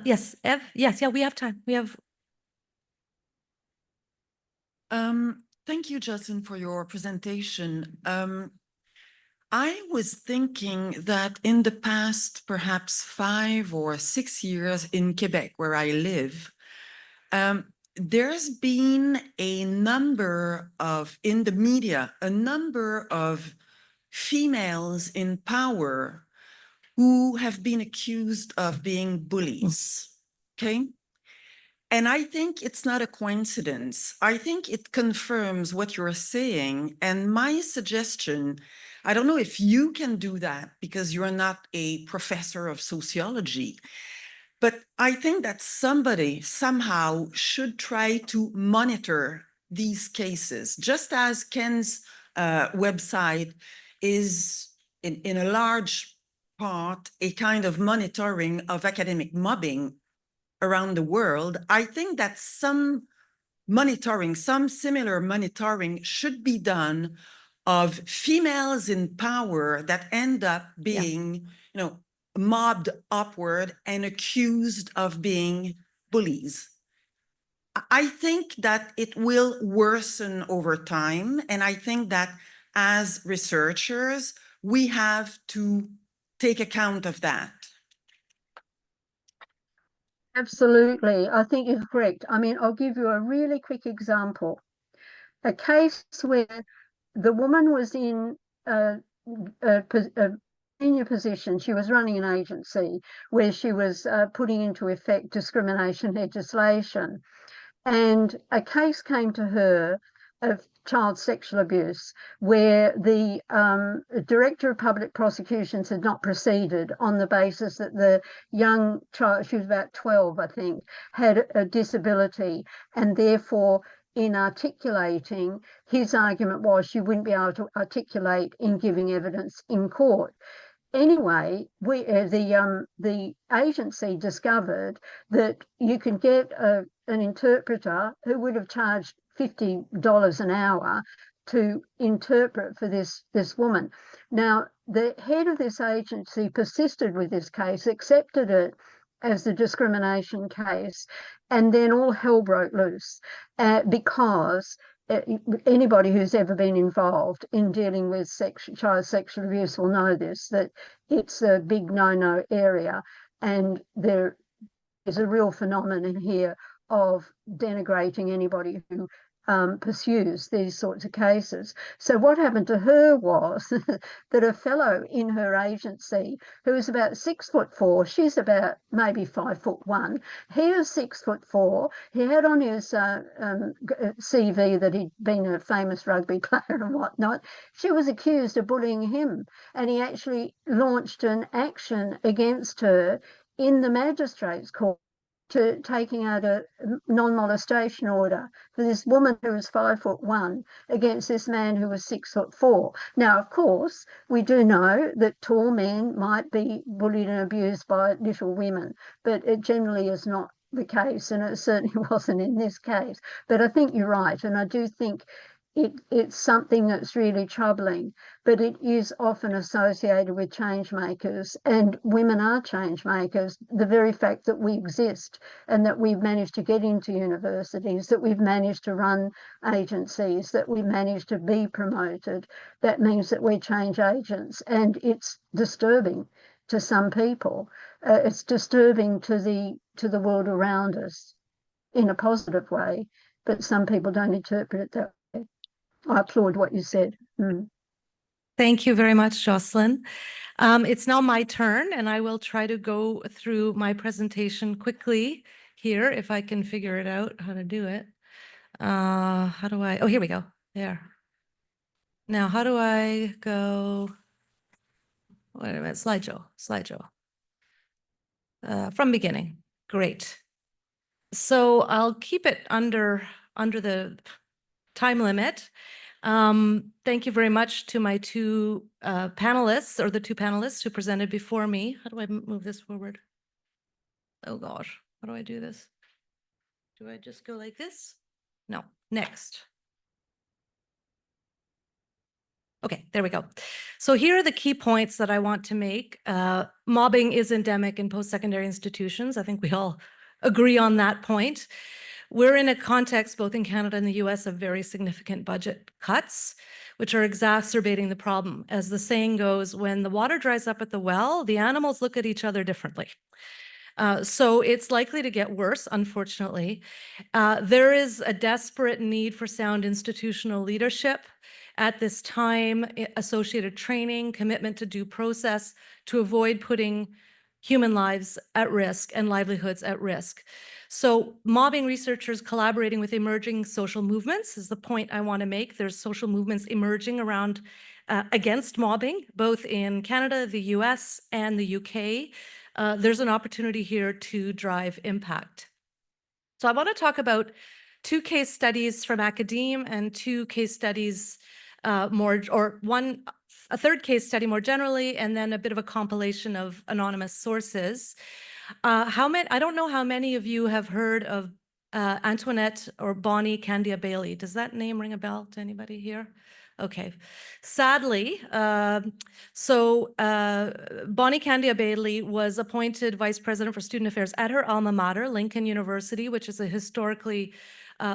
Yes, Ev? Yes, yeah, we have time. We have. Thank you, Jocelynne, for your presentation. I was thinking that in the past, perhaps 5 or 6 years in Quebec, where I live, there's been a number of, in the media, a number of females in power who have been accused of being bullies, okay? And I think it's not a coincidence. I think it confirms what you're saying. And my suggestion, I don't know if you can do that because you're not a professor of sociology, but I think that somebody somehow should try to monitor these cases, just as Ken's website is in a large part a kind of monitoring of academic mobbing around the world. I think that some monitoring, some similar monitoring should be done of females in power that end up being, mobbed upward and accused of being bullies. I think that it will worsen over time. And I think that as researchers, we have to take account of that. Absolutely. I think you're correct. I mean, I'll give you a really quick example. A case where the woman was in a senior position. She was running an agency where she was putting into effect discrimination legislation. And a case came to her of child sexual abuse where the director of public prosecutions had not proceeded on the basis that the young child, she was about 12, I think, had a disability, and therefore in articulating, his argument was she wouldn't be able to articulate in giving evidence in court. Anyway, the agency discovered that you can get an interpreter who would have charged $50 an hour to interpret for this woman. Now, the head of this agency persisted with this case, accepted it as a discrimination case, and then all hell broke loose because anybody who's ever been involved in dealing with child sexual abuse will know this, that it's a big no-no area, and there is a real phenomenon here of denigrating anybody who pursues these sorts of cases. So what happened to her was that a fellow in her agency who was about 6'4", she's about maybe 5'1", he was 6'4", he had on his CV that he'd been a famous rugby player and whatnot. She was accused of bullying him, and he actually launched an action against her in the magistrates' court to taking out a non-molestation order for this woman who was 5'1" against this man who was 6'4". Now, of course, we do know that tall men might be bullied and abused by little women, but it generally is not the case, and it certainly wasn't in this case. But I think you're right, and I do think it's something that's really troubling, but it is often associated with change makers, and women are change makers. The very fact that we exist and that we've managed to get into universities, that we've managed to run agencies, that we've managed to be promoted, that means that we're change agents, and it's disturbing. to some people. It's disturbing to the world around us in a positive way, but some people don't interpret it that way. I applaud what you said. Thank you very much, Jocelynne. It's now my turn, and I will try to go through my presentation quickly here, if I can figure it out how to do it. How do I? Oh, here we go. There. Now, how do I go? Wait a minute. Slideshow. From beginning. Great. So I'll keep it under the time limit. Thank you very much to my two panelists, or the two panelists who presented before me. How do I move this forward? Oh gosh, how do I do this? Do I just go like this? No, next. Okay, there we go. So here are the key points that I want to make. Mobbing is endemic in post-secondary institutions. I think we all agree on that point. We're in a context, both in Canada and the US, of very significant budget cuts, which are exacerbating the problem. As the saying goes, when the water dries up at the well, the animals look at each other differently. So it's likely to get worse, unfortunately. There is a desperate need for sound institutional leadership at this time, associated training, commitment to due process to avoid putting human lives at risk and livelihoods at risk. So mobbing researchers collaborating with emerging social movements is the point I want to make. There's social movements emerging around against mobbing, both in Canada, the US, and the UK. There's an opportunity here to drive impact. So I want to talk about two case studies from academe and two case studies a third case study more generally, and then a bit of a compilation of anonymous sources. I don't know how many of you have heard of Antoinette or Bonnie Candia Bailey. Does that name ring a bell to anybody here? Okay. Sadly, Bonnie Candia Bailey was appointed vice president for student affairs at her alma mater, Lincoln University, which is a historically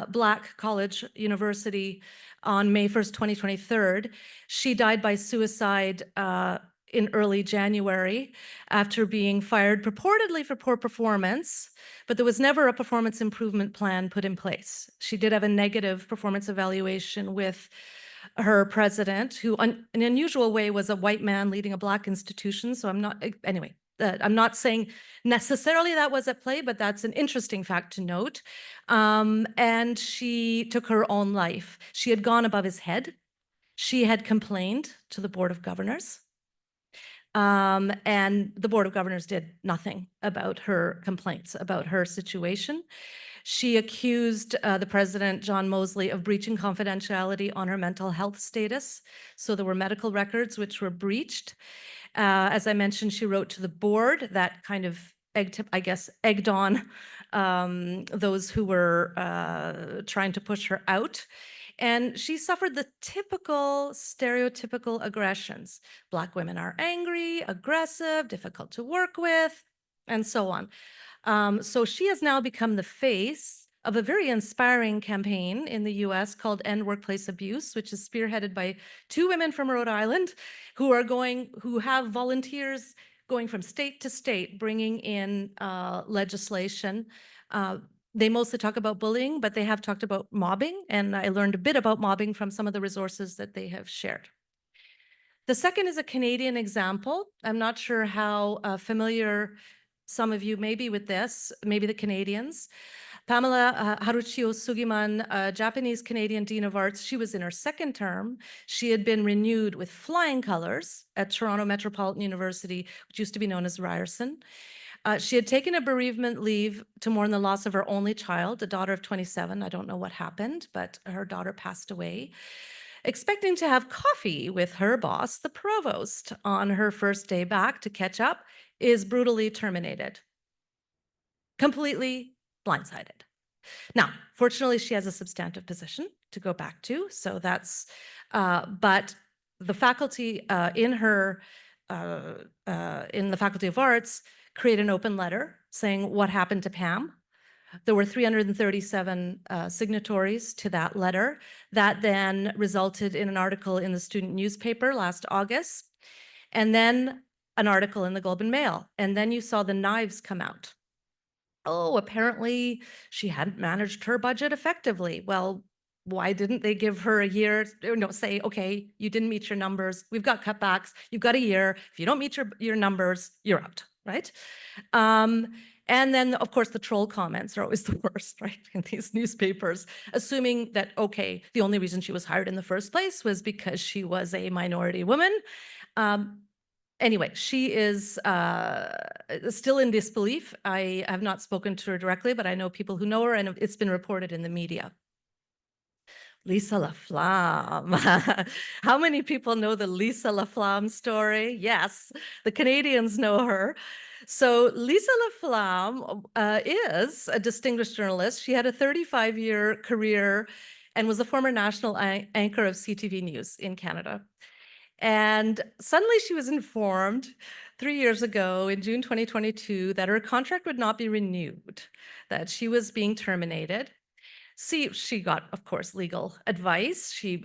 Black college university, on May 1st, 2023. She died by suicide in early January after being fired purportedly for poor performance, but there was never a performance improvement plan put in place. She did have a negative performance evaluation with her president, who in an unusual way was a white man leading a Black institution. So I'm not saying necessarily that was at play, but that's an interesting fact to note. And she took her own life. She had gone above his head. She had complained to the Board of Governors. And the Board of Governors did nothing about her complaints, about her situation. She accused the president, John Mosley, of breaching confidentiality on her mental health status. So there were medical records which were breached. As I mentioned, she wrote to the board that kind of egged on those who were trying to push her out. And she suffered the typical stereotypical aggressions. Black women are angry, aggressive, difficult to work with, and so on. So she has now become the face of a very inspiring campaign in the US called End Workplace Abuse, which is spearheaded by two women from Rhode Island who have volunteers going from state to state, bringing in legislation. They mostly talk about bullying, but they have talked about mobbing, and I learned a bit about mobbing from some of the resources that they have shared. The second is a Canadian example. I'm not sure how familiar some of you may be with this, maybe the Canadians. Pamela Haruchio Sugiman, a Japanese-Canadian Dean of Arts, she was in her second term. She had been renewed with flying colors at Toronto Metropolitan University, which used to be known as Ryerson. She had taken a bereavement leave to mourn the loss of her only child, a daughter of 27. I don't know what happened, but her daughter passed away. Expecting to have coffee with her boss, the provost, on her first day back to catch up, is brutally terminated. Completely blindsided. Now, fortunately, she has a substantive position to go back to, so that's, but the faculty in the Faculty of Arts create an open letter saying what happened to Pam. There were 337 signatories to that letter. That then resulted in an article in the student newspaper last August. And then an article in the Globe and Mail, and then you saw the knives come out. Oh, apparently she hadn't managed her budget effectively. Well, why didn't they give her a year, say, okay, you didn't meet your numbers, we've got cutbacks, you've got a year, if you don't meet your numbers, you're out, right? And then, of course, the troll comments are always the worst, right, in these newspapers, assuming that, okay, the only reason she was hired in the first place was because she was a minority woman. Anyway, she is still in disbelief. I have not spoken to her directly, but I know people who know her, and it's been reported in the media. Lisa Laflamme. How many people know the Lisa Laflamme story? Yes, the Canadians know her. So Lisa Laflamme is a distinguished journalist. She had a 35-year career and was a former national anchor of CTV News in Canada. And suddenly she was informed 3 years ago in June 2022 that her contract would not be renewed, that she was being terminated. See, she got, of course, legal advice. She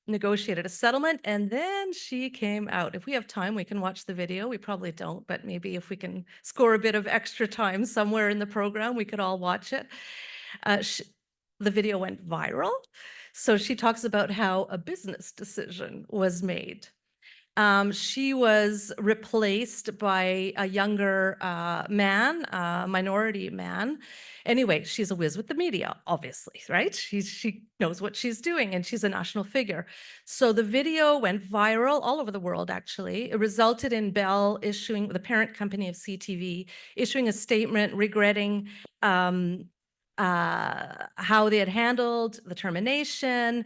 negotiated a settlement, and then she came out. If we have time, we can watch the video. We probably don't, but maybe if we can score a bit of extra time somewhere in the program, we could all watch it. The video went viral. So she talks about how a business decision was made. She was replaced by a younger man, minority man. Anyway, she's a whiz with the media, obviously, right? She knows what she's doing, and she's a national figure. So the video went viral all over the world, actually. It resulted in Bell issuing, the parent company of CTV, issuing a statement regretting how they had handled the termination.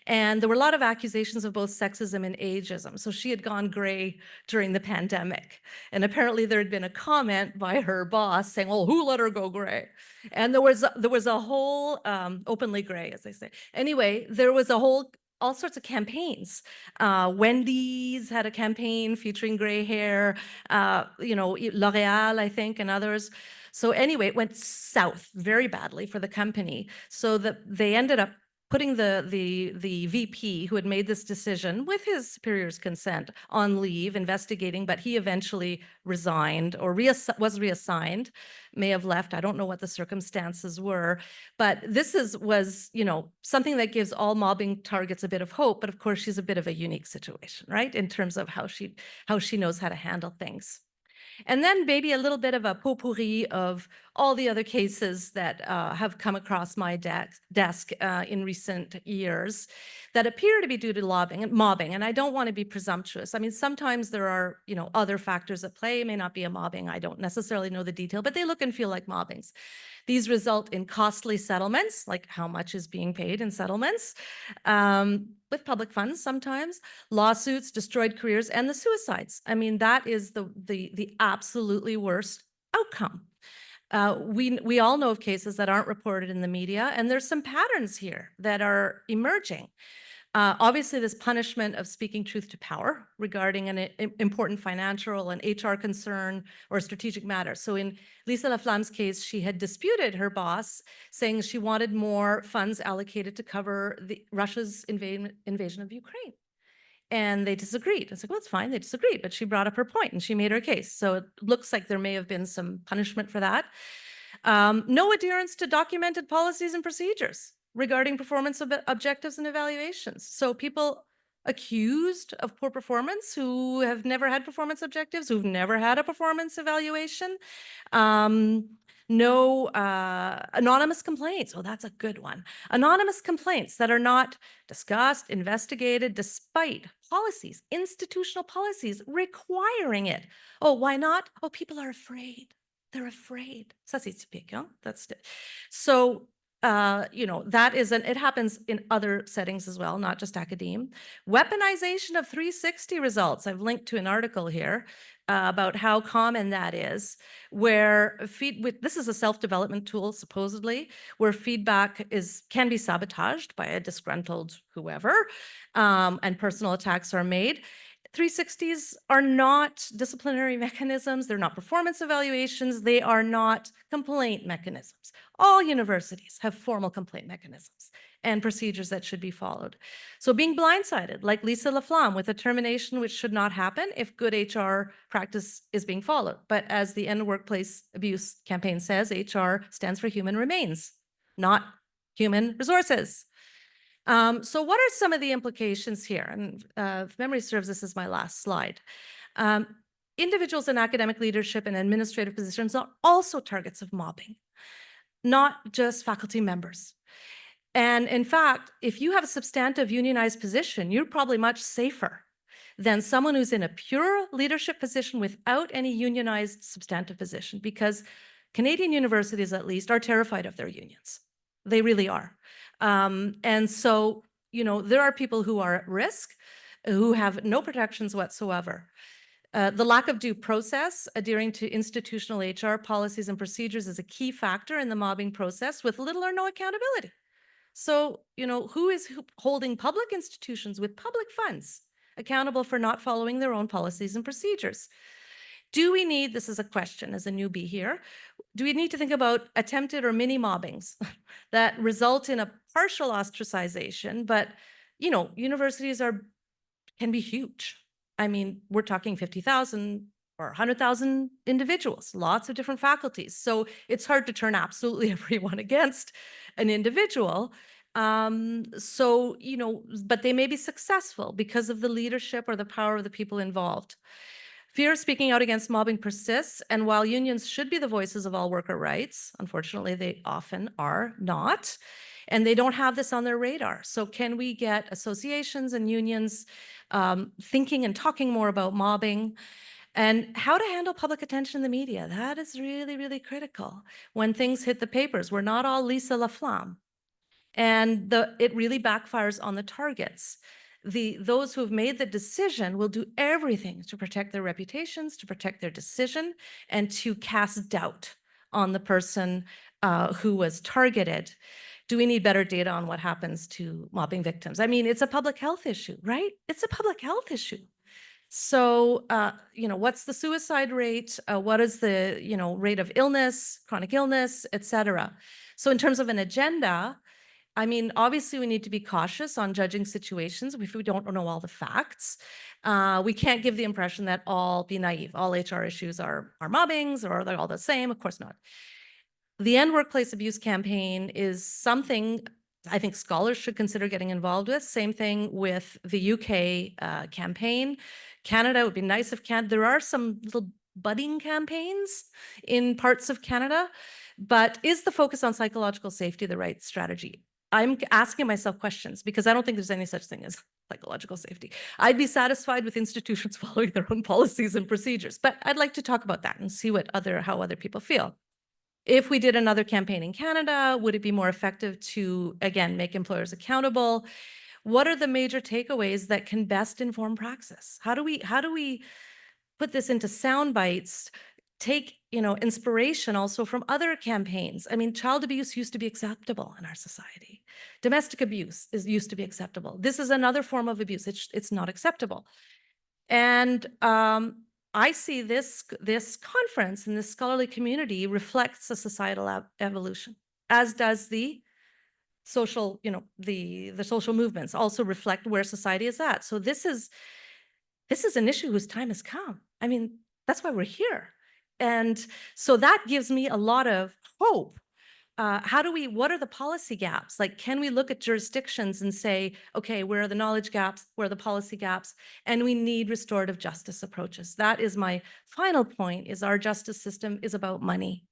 And there were a lot of accusations of both sexism and ageism. So she had gone gray during the pandemic. And apparently there had been a comment by her boss saying, well, who let her go gray? And there was a whole, openly gray, as they say. Anyway, there was all sorts of campaigns. Wendy's had a campaign featuring gray hair, L'Oreal, I think, and others. So anyway, it went south very badly for the company. So that they ended up putting the VP who had made this decision with his superior's consent on leave, investigating, but he eventually resigned or was reassigned, may have left. I don't know what the circumstances were, but this was something that gives all mobbing targets a bit of hope. But of course, she's a bit of a unique situation, right, in terms of how she knows how to handle things. And then maybe a little bit of a potpourri of all the other cases that have come across my desk in recent years that appear to be due to mobbing. And I don't want to be presumptuous. I mean, sometimes there are, other factors at play. It may not be a mobbing. I don't necessarily know the detail, but they look and feel like mobbings. These result in costly settlements, like how much is being paid in settlements, with public funds sometimes, lawsuits, destroyed careers, and the suicides. I mean, that is the absolutely worst outcome. We all know of cases that aren't reported in the media, and there's some patterns here that are emerging. Obviously, this punishment of speaking truth to power regarding an important financial and HR concern or strategic matter. So in Lisa Laflamme's case, she had disputed her boss, saying she wanted more funds allocated to cover Russia's invasion of Ukraine. And they disagreed. It's like, well, it's fine, they disagreed, but she brought up her point and she made her case. So it looks like there may have been some punishment for that. No adherence to documented policies and procedures regarding performance objectives and evaluations. So people accused of poor performance who have never had performance objectives, who've never had a performance evaluation. No anonymous complaints. Oh, that's a good one. Anonymous complaints that are not discussed, investigated, despite policies, institutional policies requiring it. Oh, why not? Oh, people are afraid. They're afraid. That's it. So, that it happens in other settings as well, not just academe. Weaponization of 360 results. I've linked to an article here about how common that is, where this is a self-development tool, supposedly, where feedback can be sabotaged by a disgruntled whoever, and personal attacks are made. 360s are not disciplinary mechanisms. They're not performance evaluations. They are not complaint mechanisms. All universities have formal complaint mechanisms and procedures that should be followed. So being blindsided, like Lisa Laflamme, with a termination which should not happen if good HR practice is being followed. But as the End Workplace Abuse campaign says, HR stands for human remains, not human resources. So what are some of the implications here? And if memory serves, this is my last slide. Individuals in academic leadership and administrative positions are also targets of mobbing, not just faculty members. And in fact, if you have a substantive unionized position, you're probably much safer than someone who's in a pure leadership position without any unionized substantive position, because Canadian universities, at least, are terrified of their unions. They really are. And so, you know, there are people who are at risk, who have no protections whatsoever. The lack of due process adhering to institutional HR policies and procedures is a key factor in the mobbing process, with little or no accountability. So, you know, who is holding public institutions with public funds accountable for not following their own policies and procedures? Do we need, this is a question as a newbie here, do we need to think about attempted or mini mobbings that result in a partial ostracization? But, you know, universities can be huge. I mean, we're talking 50,000 or 100,000 individuals, lots of different faculties. So it's hard to turn absolutely everyone against an individual. So, you know, but they may be successful because of the leadership or the power of the people involved. Fear of speaking out against mobbing persists, and while unions should be the voices of all worker rights, unfortunately, they often are not, and they don't have this on their radar. So can we get associations and unions thinking and talking more about mobbing and how to handle public attention in the media? That is really, really critical. When things hit the papers, we're not all Lisa Laflamme, and it really backfires on the targets. Those who have made the decision will do everything to protect their reputations, to protect their decision, and to cast doubt on the person who was targeted. Do we need better data on what happens to mobbing victims? I mean, it's a public health issue, right? It's a public health issue. So, you know, what's the suicide rate? What is the, you know, rate of illness, chronic illness, et cetera? So in terms of an agenda, I mean, obviously, we need to be cautious on judging situations if we don't know all the facts. We can't give the impression that be naive. All HR issues are mobbings, or they're all the same. Of course not. The End Workplace Abuse campaign is something I think scholars should consider getting involved with. Same thing with the UK campaign. Canada, would be nice if there are some little budding campaigns in parts of Canada, but is the focus on psychological safety the right strategy? I'm asking myself questions because I don't think there's any such thing as psychological safety. I'd be satisfied with institutions following their own policies and procedures, but I'd like to talk about that and see how other people feel. If we did another campaign in Canada, would it be more effective to, again, make employers accountable? What are the major takeaways that can best inform praxis? How do we put this into sound bites? Take, you know, inspiration also from other campaigns. I mean, child abuse used to be acceptable in our society. Domestic abuse used to be acceptable. This is another form of abuse. It's not acceptable. And I see this conference and this scholarly community reflects a societal evolution, as does the social, you know, the social movements also reflect where society is at. So this is an issue whose time has come. I mean, that's why we're here. And so that gives me a lot of hope. What are the policy gaps? Like, can we look at jurisdictions and say, okay, where are the knowledge gaps? Where are the policy gaps? And we need restorative justice approaches. That is my final point, is our justice system is about money.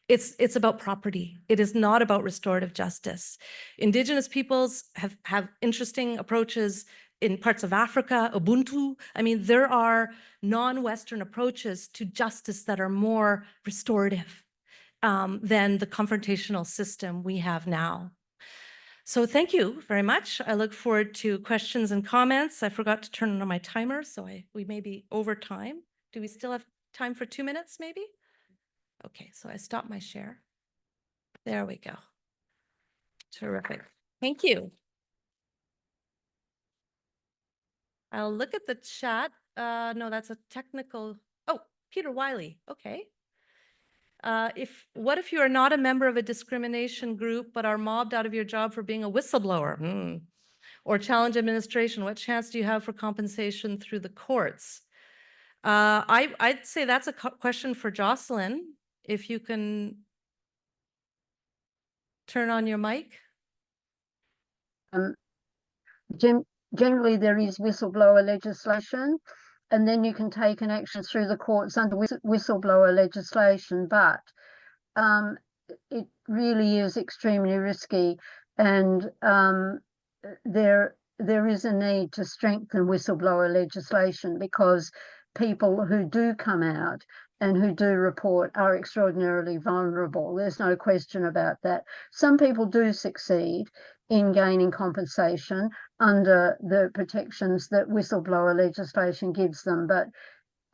It's about property. It is not about restorative justice. Indigenous peoples have interesting approaches in parts of Africa, Ubuntu. I mean, there are non-Western approaches to justice that are more restorative than the confrontational system we have now. So thank you very much. I look forward to questions and comments. I forgot to turn on my timer, so we may be over time. Do we still have time for 2 minutes, maybe? Okay, so I stopped my share. There we go. Terrific. Thank you. I'll look at the chat. No, that's a technical. Oh, Peter Wiley. Okay. What if you are not a member of a discrimination group but are mobbed out of your job for being a whistleblower? Or challenge administration? What chance do you have for compensation through the courts? I'd say that's a question for Jocelynne. If you can turn on your mic. Generally, there is whistleblower legislation, and then you can take an action through the courts under whistleblower legislation. But it really is extremely risky, and there is a need to strengthen whistleblower legislation because people who do come out and who do report are extraordinarily vulnerable. There's no question about that. Some people do succeed in gaining compensation under the protections that whistleblower legislation gives them, but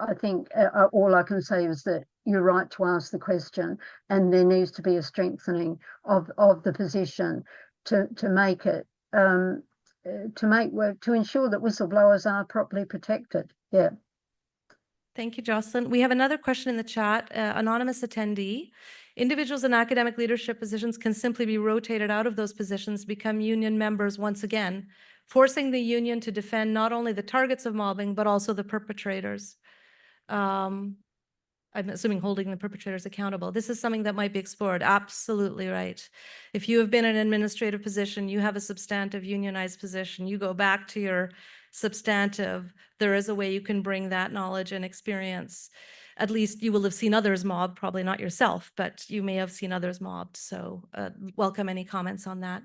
I think all I can say is that you're right to ask the question, and there needs to be a strengthening of the position to make it to ensure that whistleblowers are properly protected. Yeah. Thank you, Jocelynne. We have another question in the chat. Anonymous attendee. Individuals in academic leadership positions can simply be rotated out of those positions, become union members once again, forcing the union to defend not only the targets of mobbing, but also the perpetrators. I'm assuming holding the perpetrators accountable. This is something that might be explored. Absolutely right. If you have been in an administrative position, you have a substantive unionized position, you go back to your substantive, there is a way you can bring that knowledge and experience. At least you will have seen others mobbed, probably not yourself, but you may have seen others mobbed. So welcome any comments on that.